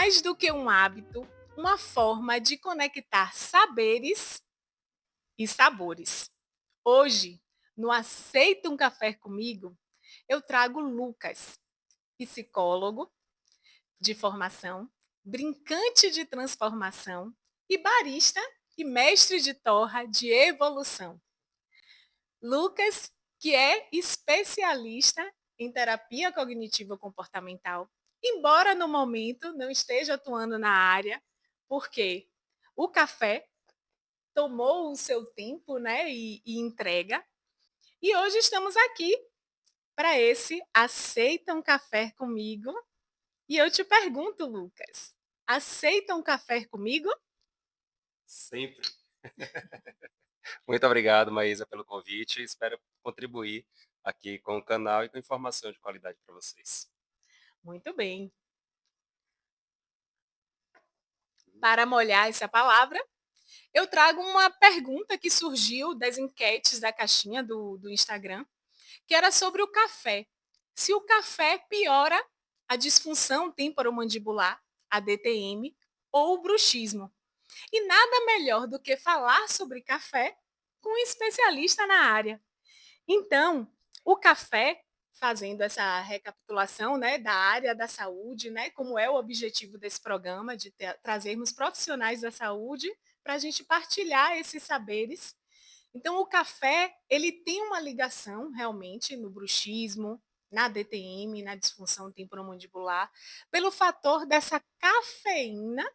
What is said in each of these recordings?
mais do que um hábito, uma forma de conectar saberes e sabores. Hoje, no Aceita um Café Comigo, eu trago Lucas, psicólogo de formação, brincante de transformação e barista e mestre de torra de evolução. Lucas, que é especialista em terapia cognitivo comportamental, embora no momento não esteja atuando na área, porque o café tomou o seu tempo, né, e entrega. E hoje estamos aqui para esse Aceita um Café Comigo. E eu te pergunto, Lucas, aceita um café comigo? Sempre. Muito obrigado, Maísa, pelo convite. Espero contribuir aqui com o canal e com informação de qualidade para vocês. Muito bem. Para molhar essa palavra, eu trago uma pergunta que surgiu das enquetes da caixinha do Instagram, que era sobre o café. Se o café piora a disfunção temporomandibular, a DTM, ou o bruxismo. E nada melhor do que falar sobre café com um especialista na área. Então, o café, fazendo essa recapitulação, né, da área da saúde, né, como é o objetivo desse programa, de trazermos profissionais da saúde para a gente partilhar esses saberes. Então, o café, ele tem uma ligação realmente no bruxismo, na DTM, na disfunção temporomandibular, pelo fator dessa cafeína.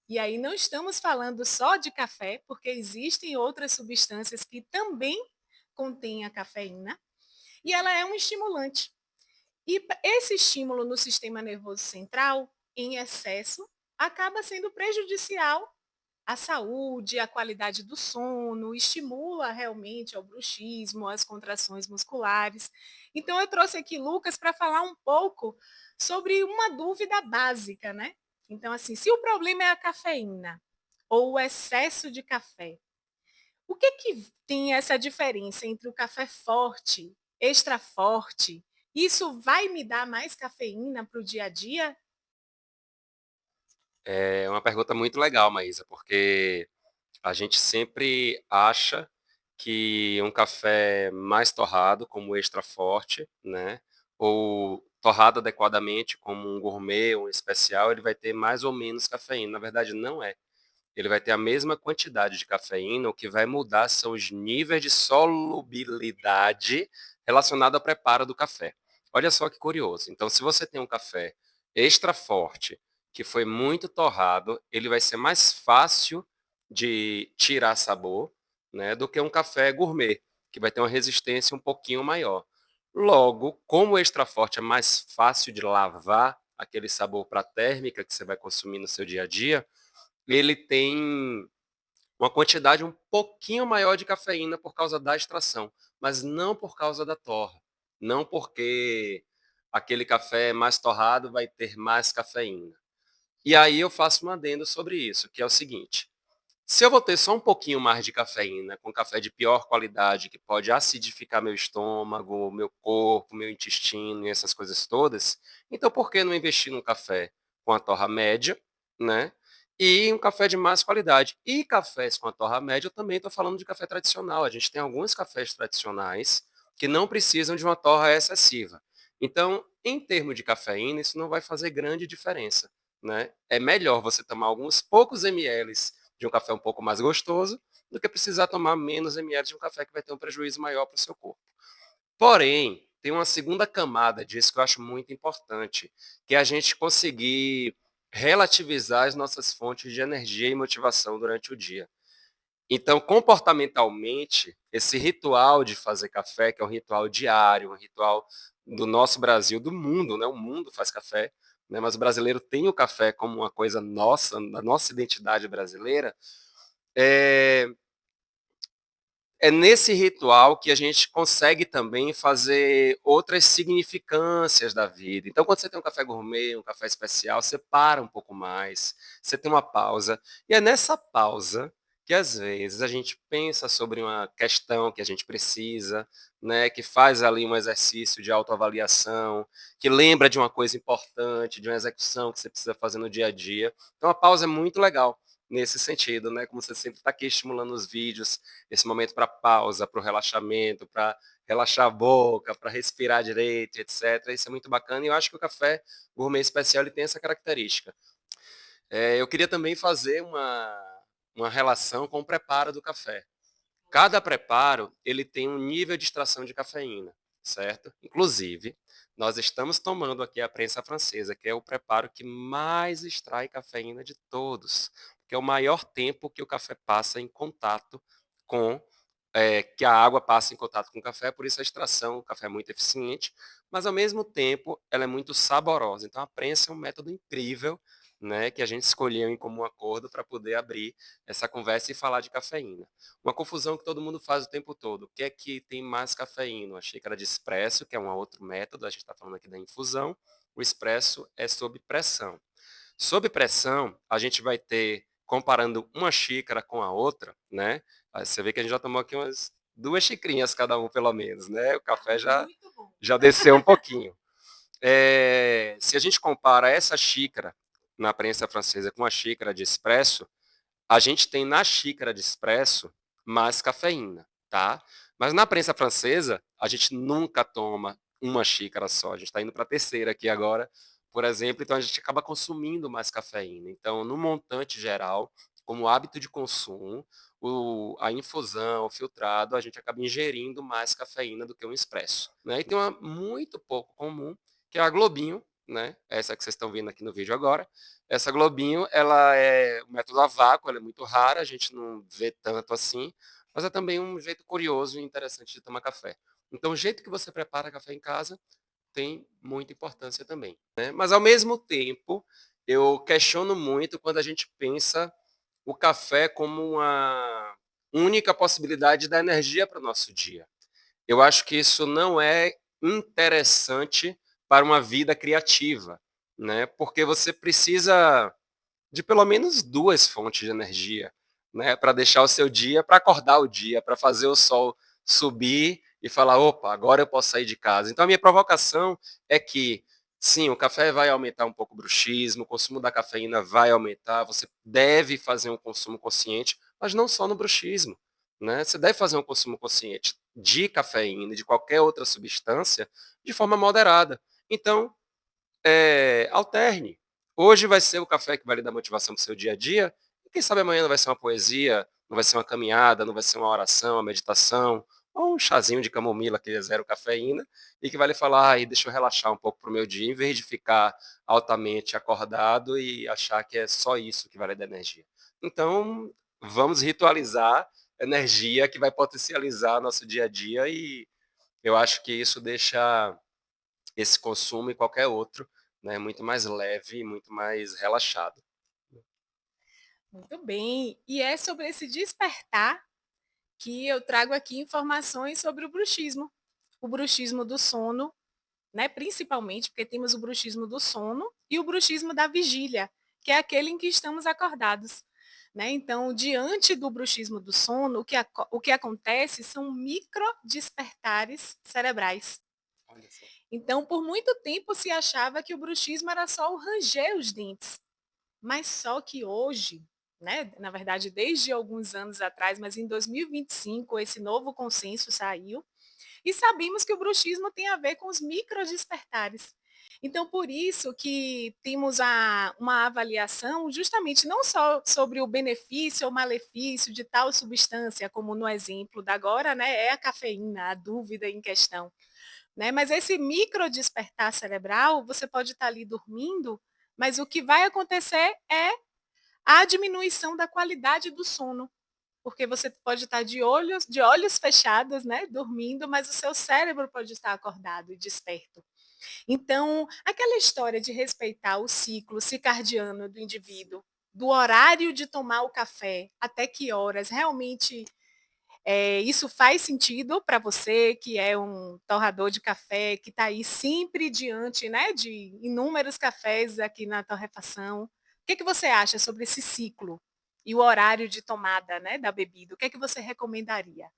E aí não estamos falando só de café, porque existem outras substâncias que também contêm a cafeína, e ela é um estimulante. E esse estímulo no sistema nervoso central, em excesso, acaba sendo prejudicial à saúde, à qualidade do sono, estimula realmente ao bruxismo, às contrações musculares. Então eu trouxe aqui Lucas para falar um pouco sobre uma dúvida básica, né? Então assim, se o problema é a cafeína ou o excesso de café, o que que tem essa diferença entre o café forte, extra forte? Isso vai me dar mais cafeína para o dia a dia? É uma pergunta muito legal, Maísa, porque a gente sempre acha que um café mais torrado, como o extra forte, né, ou torrado adequadamente, como um gourmet, um especial, ele vai ter mais ou menos cafeína. Na verdade, não é. Ele vai ter a mesma quantidade de cafeína, o que vai mudar são os níveis de solubilidade relacionado ao preparo do café. Olha só que curioso. Então, se você tem um café extra forte, que foi muito torrado, ele vai ser mais fácil de tirar sabor, né, do que um café gourmet, que vai ter uma resistência um pouquinho maior. Logo, como o extra forte é mais fácil de lavar aquele sabor para a térmica que você vai consumir no seu dia a dia, ele tem uma quantidade um pouquinho maior de cafeína por causa da extração, mas não por causa da torra. Não porque aquele café mais torrado vai ter mais cafeína. E aí eu faço um adendo sobre isso, que é o seguinte: se eu vou ter só um pouquinho mais de cafeína, com café de pior qualidade, que pode acidificar meu estômago, meu corpo, meu intestino e essas coisas todas, então por que não investir num café com a torra média, né? E um café de mais qualidade. E cafés com a torra média, eu também estou falando de café tradicional. A gente tem alguns cafés tradicionais que não precisam de uma torra excessiva. Então, em termos de cafeína, isso não vai fazer grande diferença, né? É melhor você tomar alguns poucos ml de um café um pouco mais gostoso, do que precisar tomar menos ml de um café que vai ter um prejuízo maior para o seu corpo. Porém, tem uma segunda camada disso que eu acho muito importante, que é a gente conseguir relativizar as nossas fontes de energia e motivação durante o dia. Então, comportamentalmente, esse ritual de fazer café, que é um ritual diário, um ritual do nosso Brasil, do mundo, né? O mundo faz café, né? Mas o brasileiro tem o café como uma coisa nossa, da nossa identidade brasileira. É, é nesse ritual que a gente consegue também fazer outras significâncias da vida. Então, quando você tem um café gourmet, um café especial, você para um pouco mais, você tem uma pausa. E é nessa pausa que às vezes a gente pensa sobre uma questão que a gente precisa, né, que faz ali um exercício de autoavaliação, que lembra de uma coisa importante, de uma execução que você precisa fazer no dia a dia. Então a pausa é muito legal nesse sentido, né? Como você sempre está aqui estimulando os vídeos, esse momento para pausa, para o relaxamento, para relaxar a boca, para respirar direito, etc. Isso é muito bacana e eu acho que o café gourmet especial ele tem essa característica. Eu queria também fazer uma relação com o preparo do café. Cada preparo, ele tem um nível de extração de cafeína, certo? Inclusive, nós estamos tomando aqui a prensa francesa, que é o preparo que mais extrai cafeína de todos, que é o maior tempo que o café passa em contato com, que a água passa em contato com o café, por isso a extração, o café é muito eficiente, mas ao mesmo tempo ela é muito saborosa. Então a prensa é um método incrível, né, que a gente escolheu em comum acordo para poder abrir essa conversa e falar de cafeína. Uma confusão que todo mundo faz o tempo todo. O que é que tem mais cafeína? A xícara de expresso, que é um outro método, a gente está falando aqui da infusão. O expresso é sob pressão. Sob pressão, a gente vai ter, comparando uma xícara com a outra, né? Aí você vê que a gente já tomou aqui umas 2 xicrinhas cada um, pelo menos, né? O café Muito bom. já desceu um pouquinho. Se a gente compara essa xícara na prensa francesa com a xícara de expresso, a gente tem na xícara de expresso mais cafeína, tá? Mas na prensa francesa, a gente nunca toma uma xícara só. A gente está indo para a terceira aqui agora, por exemplo, então a gente acaba consumindo mais cafeína. Então, no montante geral, como hábito de consumo, a infusão, o filtrado, a gente acaba ingerindo mais cafeína do que um expresso, né? E tem uma muito pouco comum, que é a Globinho, né? Essa que vocês estão vendo aqui no vídeo agora. Essa Globinho, ela é o método a vácuo, ela é muito rara, a gente não vê tanto assim, mas é também um jeito curioso e interessante de tomar café. Então, o jeito que você prepara café em casa tem muita importância também, né? Mas, ao mesmo tempo, eu questiono muito quando a gente pensa o café como uma única possibilidade da energia para o nosso dia. Eu acho que isso não é interessante para uma vida criativa, né? Porque você precisa de pelo menos 2 fontes de energia, né, para deixar o seu dia, para acordar o dia, para fazer o sol subir e falar: "Opa, agora eu posso sair de casa". Então a minha provocação é que, sim, o café vai aumentar um pouco o bruxismo, o consumo da cafeína vai aumentar, você deve fazer um consumo consciente, mas não só no bruxismo, né, você deve fazer um consumo consciente de cafeína e de qualquer outra substância de forma moderada. Então, alterne. Hoje vai ser o café que vai lhe dar motivação para o seu dia a dia, e quem sabe amanhã não vai ser uma poesia, não vai ser uma caminhada, não vai ser uma oração, uma meditação, ou um chazinho de camomila que é zero cafeína, e que vai lhe falar: ai, deixa eu relaxar um pouco para o meu dia, em vez de ficar altamente acordado e achar que é só isso que vai lhe dar energia. Então, vamos ritualizar energia que vai potencializar nosso dia a dia, e eu acho que isso deixa esse consumo e qualquer outro, né, muito mais leve e muito mais relaxado. Muito bem. E é sobre esse despertar que eu trago aqui informações sobre o bruxismo do sono, né, principalmente porque temos o bruxismo do sono e o bruxismo da vigília, que é aquele em que estamos acordados. Né? Então, diante do bruxismo do sono, o que acontece são micro despertares cerebrais. Olha só. Então, por muito tempo se achava que o bruxismo era só o ranger os dentes. Mas só que hoje, né, na verdade desde alguns anos atrás, mas em 2025 esse novo consenso saiu e sabemos que o bruxismo tem a ver com os microdespertares. Então, por isso que temos uma avaliação justamente não só sobre o benefício ou malefício de tal substância, como no exemplo da agora, né, é a cafeína, a dúvida em questão. Né? Mas esse micro despertar cerebral, você pode estar ali dormindo, mas o que vai acontecer é a diminuição da qualidade do sono. Porque você pode estar de olhos fechados, né, dormindo, mas o seu cérebro pode estar acordado e desperto. Então, aquela história de respeitar o ciclo circadiano do indivíduo, do horário de tomar o café, até que horas, realmente isso faz sentido para você que é um torrador de café, que está aí sempre diante, né, de inúmeros cafés aqui na torrefação. O que você acha sobre esse ciclo? e o horário de tomada, né, da bebida, o que é que você recomendaria?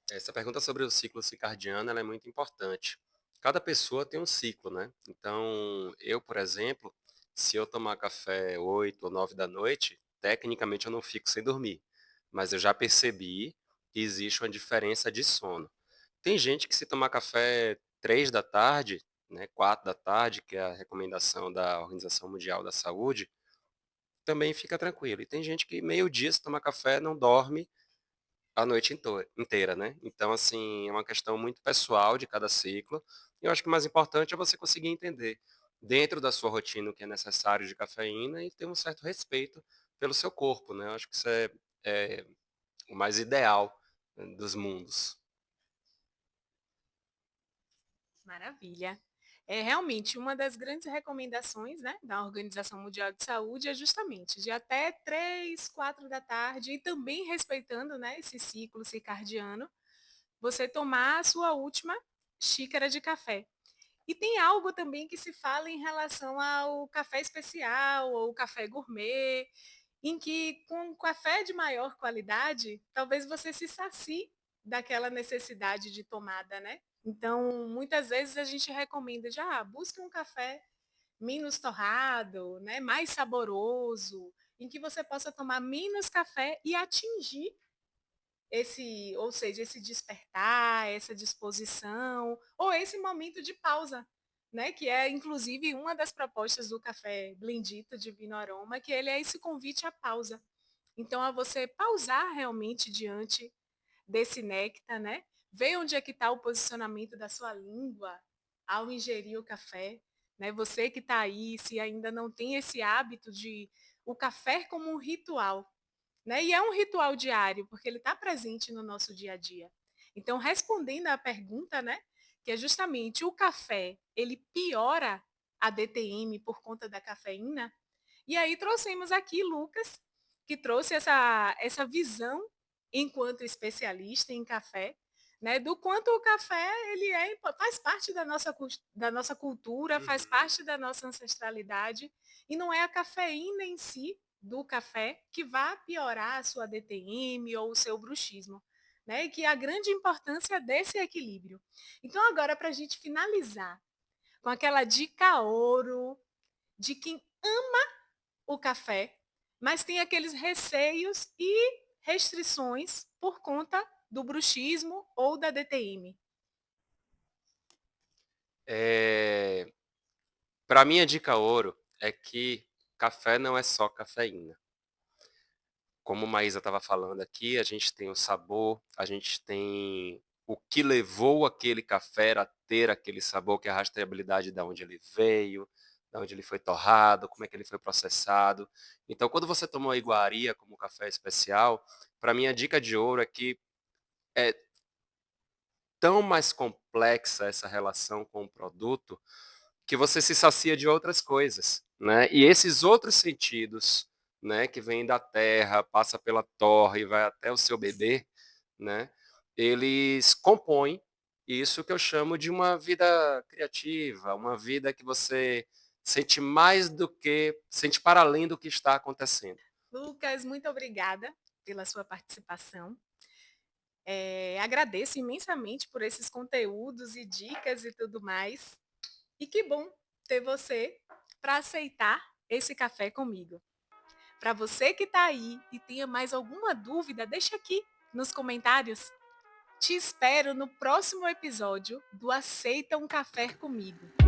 Essa pergunta sobre o ciclo circadiano, ela é muito importante. Cada pessoa tem um ciclo, né? Então, eu, por exemplo, se eu tomar café 8 ou 9 da noite, tecnicamente eu não fico sem dormir. Mas eu já percebi que existe uma diferença de sono. Tem gente que se tomar café 3 da tarde, né, 4 da tarde, que é a recomendação da Organização Mundial da Saúde, também fica tranquilo. E tem gente que meio-dia se tomar café não dorme a noite inteira, né. Então, assim, é uma questão muito pessoal de cada ciclo, e eu acho que o mais importante é você conseguir entender, dentro da sua rotina, o que é necessário de cafeína e ter um certo respeito pelo seu corpo, né. Eu acho que isso é o mais ideal, dos mundos. Maravilha. É realmente uma das grandes recomendações, né, da Organização Mundial de Saúde é justamente de até 3, 4 da tarde e também respeitando, né, esse ciclo circadiano, você tomar a sua última xícara de café. E tem algo também que se fala em relação ao café especial ou café gourmet, em que com café de maior qualidade, talvez você se sacie daquela necessidade de tomada, né. Então, muitas vezes a gente recomenda de: busque um café menos torrado, né, mais saboroso, em que você possa tomar menos café e atingir esse ou seja, esse despertar, essa disposição, ou esse momento de pausa, né, que é inclusive uma das propostas do café Blendito Divino Aroma, que ele é esse convite à pausa. Então, a você pausar realmente diante desse néctar, né, ver onde é que está o posicionamento da sua língua ao ingerir o café, né, você que está aí, se ainda não tem esse hábito de o café como um ritual, né? E é um ritual diário, porque ele está presente no nosso dia a dia. Então, respondendo à pergunta, né, que é justamente o café, ele piora a DTM por conta da cafeína, e aí trouxemos aqui Lucas, que trouxe essa visão enquanto especialista em café, né, do quanto o café ele faz parte da nossa cultura, faz Uhum. parte da nossa ancestralidade, e não é a cafeína em si do café que vá piorar a sua DTM ou o seu bruxismo, né? E que a grande importância desse equilíbrio. Então, agora, para a gente finalizar com aquela dica ouro de quem o café, mas tem aqueles receios e restrições por conta do bruxismo ou da DTM. Para mim a dica ouro é que café não é só cafeína. Como Maísa estava falando aqui, a gente tem o sabor, a gente tem o que levou aquele café a ter aquele sabor, que é a rastreabilidade de onde ele veio, de onde ele foi torrado, como é que ele foi processado. Então, quando você toma uma iguaria como café especial, para mim a dica de ouro é que é tão mais complexa essa relação com o produto que você se sacia de outras coisas, né? E esses outros sentidos, né, que vêm da terra, passa pela torre e vai até o seu bebê, né? Eles compõem isso que eu chamo de uma vida criativa, uma vida que você sente mais do que, sente para além do que está acontecendo. Lucas, muito obrigada pela sua participação. Agradeço imensamente por esses conteúdos e dicas e tudo mais. E que bom ter você para aceitar esse café comigo. Para você que está aí e tenha mais alguma dúvida, deixa aqui nos comentários. Te espero no próximo episódio do Aceita um Café comigo.